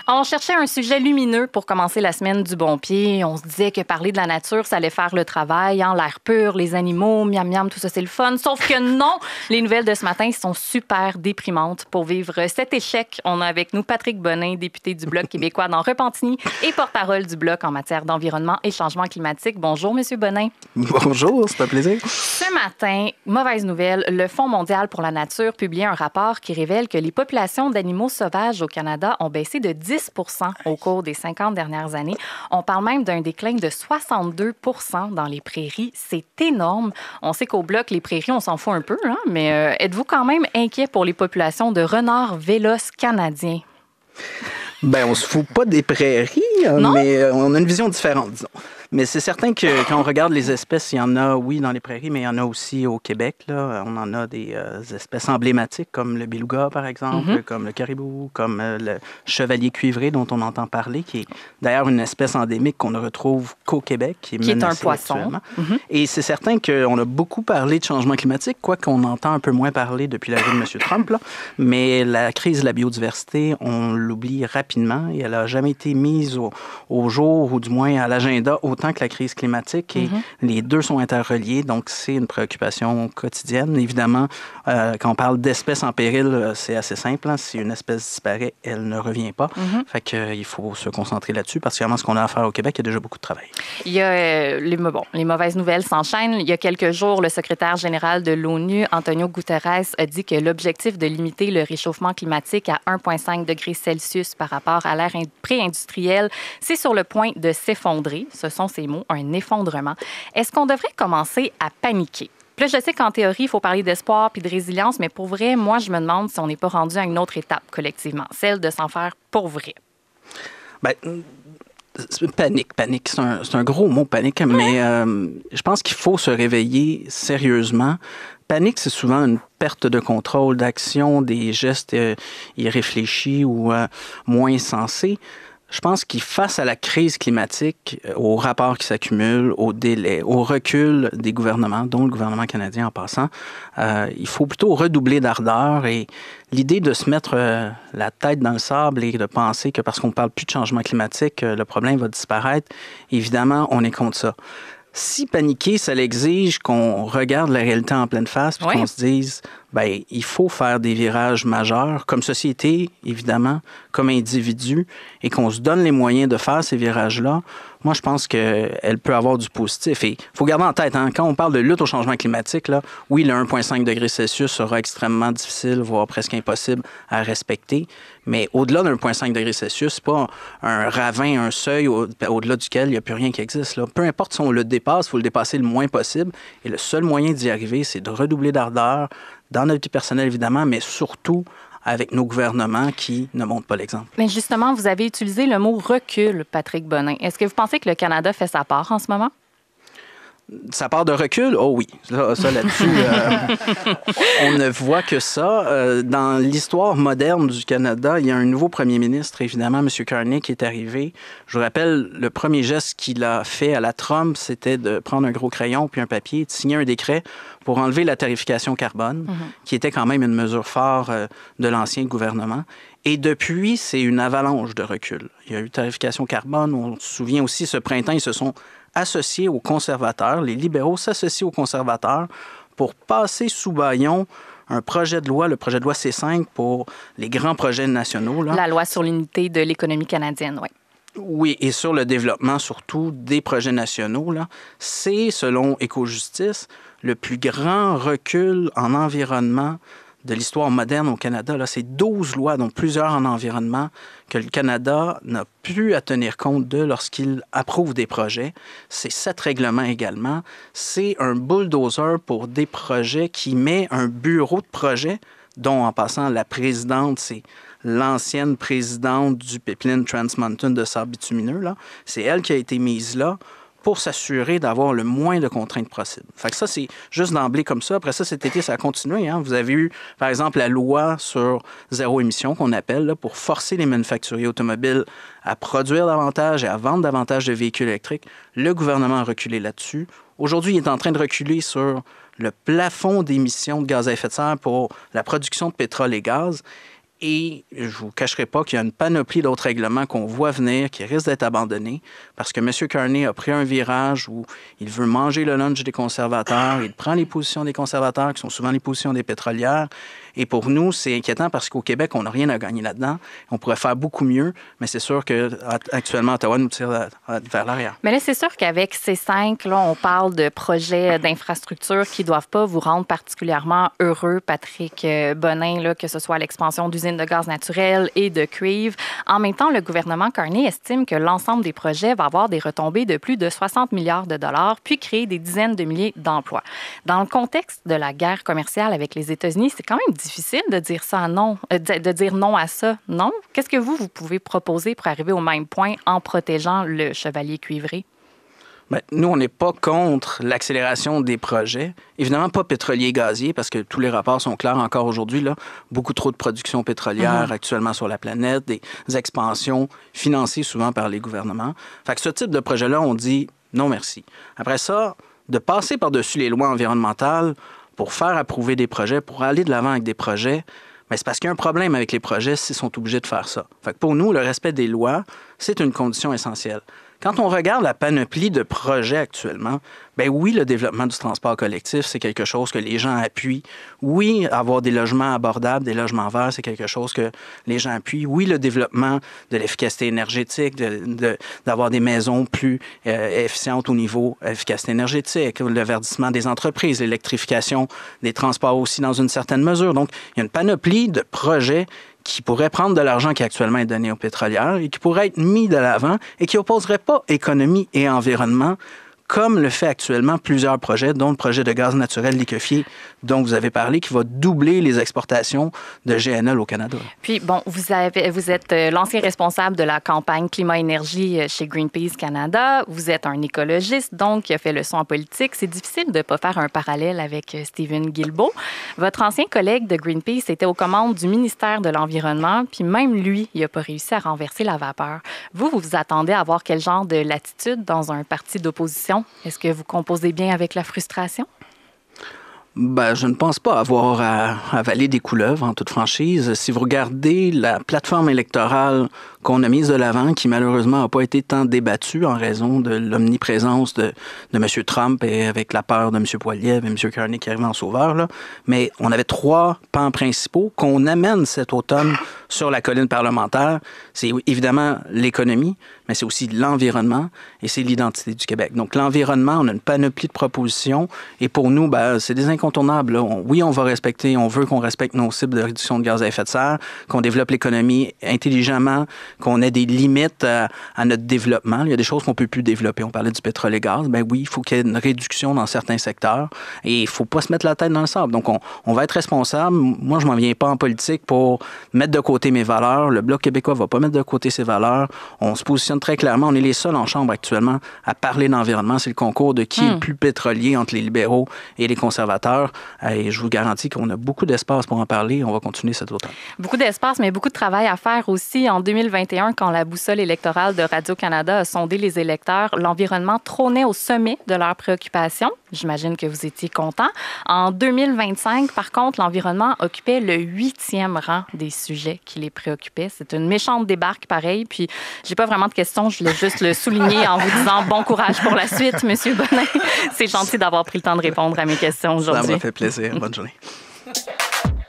On cherchait un sujet lumineux pour commencer la semaine du bon pied. On se disait que parler de la nature, ça allait faire le travail, hein, l'air pur, les animaux, miam miam, tout ça, c'est le fun. Sauf que non, les nouvelles de ce matin sont super déprimantes. Pour vivre cet échec, on a avec nous Patrick Bonin, député du Bloc québécois dans Repentigny et porte-parole du Bloc en matière d'environnement et changement climatique. Bonjour, Monsieur Bonin. Bonjour, c'est un plaisir. Ce matin, mauvaise nouvelle, le Fonds mondial pour la nature publie un rapport qui révèle que les populations d'animaux sauvages au Canada ont baissé de 10 au cours des 50 dernières années. On parle même d'un déclin de 62 dans les prairies. C'est énorme. On sait qu'au Bloc, les prairies, on s'en fout un peu, hein? Mais êtes-vous quand même inquiet pour les populations de renards véloces canadiens? Bien, on se fout pas des prairies, mais on a une vision différente, disons. Mais c'est certain que quand on regarde les espèces, il y en a, oui, dans les prairies, mais il y en a aussi au Québec. Là. On en a des espèces emblématiques comme le beluga, par exemple, comme le caribou, comme le chevalier cuivré dont on entend parler, qui est d'ailleurs une espèce endémique qu'on ne retrouve qu'au Québec, qui est un poisson. Et c'est certain qu'on a beaucoup parlé de changement climatique, quoiqu'on entend un peu moins parler depuis l'arrivée de M. Trump. Là. Mais la crise de la biodiversité, on l'oublie rapidement et elle n'a jamais été mise au jour, ou du moins à l'agenda, autant que la crise climatique, et les deux sont interreliés, donc c'est une préoccupation quotidienne. Évidemment, quand on parle d'espèces en péril, c'est assez simple. Hein. Si une espèce disparaît, elle ne revient pas. Fait qu'il faut se concentrer là-dessus, parce que vraiment, ce qu'on a à faire au Québec, il y a déjà beaucoup de travail. Il y a les mauvaises nouvelles s'enchaînent. Il y a quelques jours, le secrétaire général de l'ONU, Antonio Guterres, a dit que l'objectif de limiter le réchauffement climatique à 1,5 degrés Celsius par rapport à l'ère pré-industrielle, c'est sur le point de s'effondrer. Ce sont ces mots, un effondrement. Est-ce qu'on devrait commencer à paniquer? Puis là, je sais qu'en théorie, il faut parler d'espoir puis de résilience, mais pour vrai, moi, je me demande si on n'est pas rendu à une autre étape collectivement, celle de s'en faire pour vrai. Bien, panique. C'est un gros mot, panique, mais je pense qu'il faut se réveiller sérieusement. Panique, c'est souvent une perte de contrôle, d'action, des gestes irréfléchis ou moins sensés. Je pense qu'il face à la crise climatique, aux rapports qui s'accumulent, aux délais, au recul des gouvernements, dont le gouvernement canadien en passant, il faut plutôt redoubler d'ardeur. Et l'idée de se mettre la tête dans le sable et de penser que parce qu'on ne parle plus de changement climatique, le problème va disparaître, évidemment, on est contre ça. Si paniquer, ça l'exige qu'on regarde la réalité en pleine face, puis qu'on se dise, bien, il faut faire des virages majeurs, comme société, évidemment, comme individu, et qu'on se donne les moyens de faire ces virages-là, moi, je pense qu'elle peut avoir du positif. Et il faut garder en tête, hein, quand on parle de lutte au changement climatique, là, oui, le 1,5 degré Celsius sera extrêmement difficile, voire presque impossible à respecter, mais au-delà d'un 1,5 degré Celsius, c'est pas un ravin, un seuil au-delà duquel il n'y a plus rien qui existe. Là. Peu importe si on le dépasse, il faut le dépasser le moins possible. Et le seul moyen d'y arriver, c'est de redoubler d'ardeur, dans notre vie personnelle, évidemment, mais surtout avec nos gouvernements qui ne montrent pas l'exemple. Mais justement, vous avez utilisé le mot « recul », Patrick Bonin. Est-ce que vous pensez que le Canada fait sa part en ce moment? Ça part de recul? Oh oui. Ça là-dessus, on ne voit que ça. Dans l'histoire moderne du Canada, il y a un nouveau premier ministre, évidemment, M. Carney, qui est arrivé. Je vous rappelle, le premier geste qu'il a fait à la Trump, c'était de prendre un gros crayon puis un papier et de signer un décret pour enlever la tarification carbone, qui était quand même une mesure phare de l'ancien gouvernement. Et depuis, c'est une avalanche de recul. Il y a eu tarification carbone. On se souvient aussi, ce printemps, ils se sont associés aux conservateurs. Les libéraux s'associent aux conservateurs pour passer sous bâillon un projet de loi, le projet de loi C5 pour les grands projets nationaux. Là. La loi sur l'unité de l'économie canadienne, oui. Oui, et sur le développement surtout des projets nationaux. Là. C'est, selon Écojustice, le plus grand recul en environnement de l'histoire moderne au Canada. Là, c'est 12 lois, dont plusieurs en environnement, que le Canada n'a plus à tenir compte de lorsqu'il approuve des projets. C'est 7 règlements également. C'est un bulldozer pour des projets qui met un bureau de projet, dont, en passant, la présidente, c'est l'ancienne présidente du pipeline Trans Mountain de sable bitumineux. Là. C'est elle qui a été mise là pour s'assurer d'avoir le moins de contraintes possibles. Fait que ça, c'est juste d'emblée comme ça. Après ça, cet été, ça a continué. Hein. Vous avez eu, par exemple, la loi sur zéro émission qu'on appelle là, pour forcer les manufacturiers automobiles à produire davantage et à vendre davantage de véhicules électriques. Le gouvernement a reculé là-dessus. Aujourd'hui, il est en train de reculer sur le plafond d'émissions de gaz à effet de serre pour la production de pétrole et gaz. Et je ne vous cacherai pas qu'il y a une panoplie d'autres règlements qu'on voit venir qui risquent d'être abandonnés parce que M. Carney a pris un virage où il veut manger le lunch des conservateurs, il prend les positions des conservateurs qui sont souvent les positions des pétrolières. Et pour nous, c'est inquiétant parce qu'au Québec, on n'a rien à gagner là-dedans. On pourrait faire beaucoup mieux, mais c'est sûr qu'actuellement, Ottawa nous tire vers l'arrière. Mais là, c'est sûr qu'avec C5, là, on parle de projets d'infrastructure qui ne doivent pas vous rendre particulièrement heureux, Patrick Bonin, là, que ce soit l'expansion d'usines de gaz naturel et de cuivre. En même temps, le gouvernement Carney estime que l'ensemble des projets va avoir des retombées de plus de 60 milliards de dollars, puis créer des dizaines de milliers d'emplois. Dans le contexte de la guerre commerciale avec les États-Unis, c'est quand même difficile de dire ça non, de dire non à ça, non? Qu'est-ce que vous pouvez proposer pour arriver au même point en protégeant le chevalier cuivré? Bien, nous, on n'est pas contre l'accélération des projets. Évidemment, pas pétrolier et gazier, parce que tous les rapports sont clairs encore aujourd'hui. Là, beaucoup trop de production pétrolière actuellement sur la planète, des expansions financées souvent par les gouvernements. Fait que ce type de projet-là, on dit non merci. Après ça, de passer par-dessus les lois environnementales pour faire approuver des projets, pour aller de l'avant avec des projets, mais c'est parce qu'il y a un problème avec les projets s'ils sont obligés de faire ça. Fait que pour nous, le respect des lois, c'est une condition essentielle. Quand on regarde la panoplie de projets actuellement, bien oui, le développement du transport collectif, c'est quelque chose que les gens appuient. Oui, avoir des logements abordables, des logements verts, c'est quelque chose que les gens appuient. Oui, le développement de l'efficacité énergétique, d'avoir des maisons plus efficientes au niveau efficacité énergétique, le verdissement des entreprises, l'électrification des transports aussi dans une certaine mesure. Donc, il y a une panoplie de projets qui pourrait prendre de l'argent qui actuellement est donné aux pétrolières et qui pourrait être mis de l'avant et qui n'opposerait pas économie et environnement, comme le fait actuellement plusieurs projets, dont le projet de gaz naturel liquéfié dont vous avez parlé, qui va doubler les exportations de GNL au Canada. Puis, bon, vous êtes l'ancien responsable de la campagne Climat-Énergie chez Greenpeace Canada. Vous êtes un écologiste, donc, qui a fait le saut en politique. C'est difficile de ne pas faire un parallèle avec Stephen Guilbeault. Votre ancien collègue de Greenpeace était aux commandes du ministère de l'Environnement, puis même lui, il n'a pas réussi à renverser la vapeur. Vous vous attendez à avoir quel genre de latitude dans un parti d'opposition? Est-ce que vous composez bien avec la frustration? Ben, je ne pense pas avoir à avaler des couleuvres, en toute franchise. Si vous regardez la plateforme électorale qu'on a mise de l'avant, qui malheureusement n'a pas été tant débattue en raison de l'omniprésence de M. Trump et avec la peur de M. Poilievre et M. Carney qui arrivent en sauveur, là. Mais on avait 3 pans principaux qu'on amène cet automne sur la colline parlementaire. C'est évidemment l'économie, mais c'est aussi l'environnement et c'est l'identité du Québec. Donc, l'environnement, on a une panoplie de propositions et pour nous, ben, c'est des incontournables. Là. Oui, on va respecter, on veut qu'on respecte nos cibles de réduction de gaz à effet de serre, qu'on développe l'économie intelligemment, qu'on ait des limites à notre développement. Il y a des choses qu'on ne peut plus développer. On parlait du pétrole et gaz. Ben oui, il faut qu'il y ait une réduction dans certains secteurs et il ne faut pas se mettre la tête dans le sable. Donc, on va être responsable. Moi, je ne m'en viens pas en politique pour mettre de côté mes valeurs. Le Bloc québécois ne va pas mettre de côté ses valeurs. On se positionne très clairement. On est les seuls en Chambre actuellement à parler d'environnement. C'est le concours de qui est le plus pétrolier entre les libéraux et les conservateurs. Et je vous garantis qu'on a beaucoup d'espace pour en parler. On va continuer cet automne. Beaucoup d'espace, mais beaucoup de travail à faire aussi. En 2021, quand la boussole électorale de Radio-Canada a sondé les électeurs, l'environnement trônait au sommet de leurs préoccupations. J'imagine que vous étiez content. En 2025, par contre, l'environnement occupait le 8e rang des sujets qui les préoccupaient. C'est une méchante débarque, pareil. Puis, j'ai pas vraiment de questions. Je voulais juste le souligner en vous disant bon courage pour la suite, Monsieur Bonin. C'est gentil d'avoir pris le temps de répondre à mes questions aujourd'hui. Ça m'a fait plaisir. Bonne journée.